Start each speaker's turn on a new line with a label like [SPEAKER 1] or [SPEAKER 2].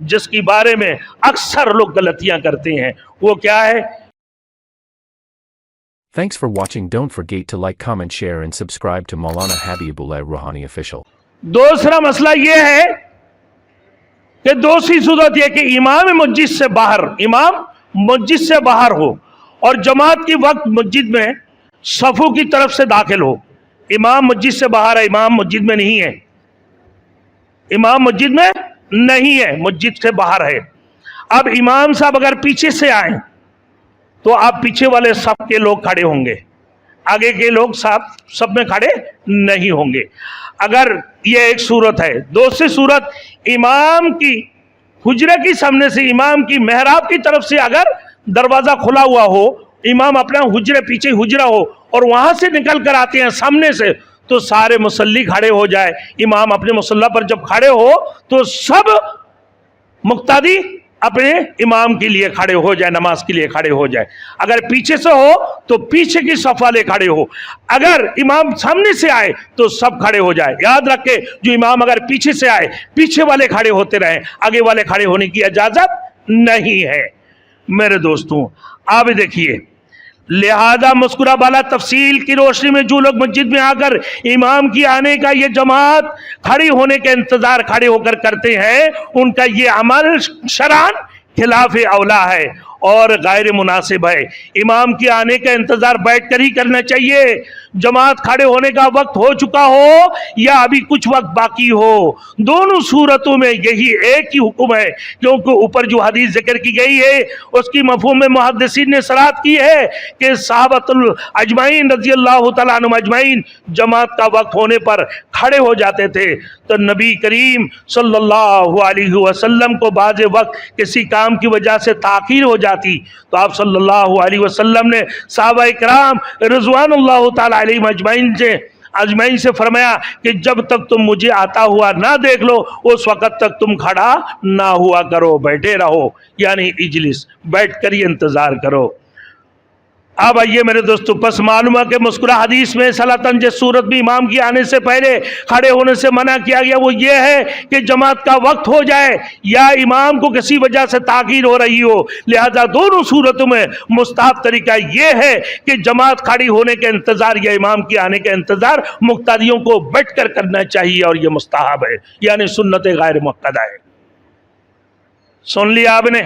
[SPEAKER 1] جس کی بارے میں اکثر لوگ غلطیاں کرتے ہیں، وہ کیا ہے؟
[SPEAKER 2] Thanks for watching. Don't forget to like, comment, share and subscribe to Maulana Habibullah Rouhani Official.
[SPEAKER 1] دوسرا مسئلہ یہ ہے کہ دوسری صورت یہ کہ امام مسجد سے باہر ہو اور جماعت کی وقت مسجد میں صفوں کی طرف سے داخل ہو۔ امام مسجد سے باہر ہے، امام مسجد میں نہیں ہے، امام مسجد میں نہیں ہے، مسجد سے باہر ہے۔ اب امام صاحب اگر پیچھے سے آئیں تو آپ پیچھے والے صف کے لوگ کھڑے ہوں گے، آگے کے لوگ سب میں کھڑے نہیں ہوں گے۔ اگر یہ ایک صورت ہے۔ دوسری صورت، امام کی حجرے کی سامنے سے، امام کی محراب کی طرف سے اگر دروازہ کھلا ہوا ہو، امام اپنا حجرے پیچھے حجرہ ہو اور وہاں سے نکل کر آتے ہیں سامنے سے، تو سارے مصلی کھڑے ہو جائے۔ امام اپنے مصلی پر جب کھڑے ہو تو سب مقتدی اپنے امام کے لیے کھڑے ہو جائے، نماز کے لیے کھڑے ہو جائے۔ اگر پیچھے سے ہو تو پیچھے کی صف والے کھڑے ہو، اگر امام سامنے سے آئے تو سب کھڑے ہو جائے۔ یاد رکھے، جو امام اگر پیچھے سے آئے پیچھے والے کھڑے ہوتے رہیں، آگے والے کھڑے ہونے کی اجازت نہیں ہے۔ میرے دوستوں، آپ دیکھیے، لہذا مذکورہ بالا تفصیل کی روشنی میں جو لوگ مسجد میں آ کر امام کی آنے کا یہ جماعت کھڑی ہونے کا انتظار کھڑے ہو کر کرتے ہیں، ان کا یہ عمل شرعاً خلاف اولا ہے اور غیر مناسب ہے۔ امام کی آنے کا انتظار بیٹھ کر ہی کرنا چاہیے، جماعت کھڑے ہونے کا وقت ہو چکا ہو یا ابھی کچھ وقت باقی ہو، دونوں صورتوں میں یہی ایک ہی حکم ہے، کیونکہ اوپر جو حدیث ذکر کی گئی ہے اس کی مفہوم میں محدثین نے صراحت کی ہے کہ صحابۃ اجمعین رضی اللہ تعالیٰ عنہم اجمعین جماعت کا وقت ہونے پر کھڑے ہو جاتے تھے، تو نبی کریم صلی اللہ علیہ وسلم کو بعض وقت کسی کام کی وجہ سے تاخیر ہو جاتی تو آپ صلی اللہ علیہ وسلم نے صحابہ کرام رضوان اللہ تعالیٰ علیہم اجمعین سے فرمایا کہ جب تک تم مجھے آتا ہوا نہ دیکھ لو اس وقت تک تم کھڑا نہ ہوا کرو، بیٹھے رہو، یعنی اجلس، بیٹھ کر ہی انتظار کرو۔ اب آئیے میرے دوستو، پس معلوم ہے کہ مذکورہ حدیث میں صلاۃً جس صورت میں امام کی آنے سے پہلے کھڑے ہونے سے منع کیا گیا وہ یہ ہے کہ جماعت کا وقت ہو جائے یا امام کو کسی وجہ سے تاخیر ہو رہی ہو۔ لہذا دونوں صورتوں میں مستحب طریقہ یہ ہے کہ جماعت کھڑی ہونے کے انتظار یا امام کی آنے کے انتظار مقتدیوں کو بیٹھ کر کرنا چاہیے، اور یہ مستحب ہے، یعنی سنت غیر مؤکدہ ہے۔ سن لیا آپ نے؟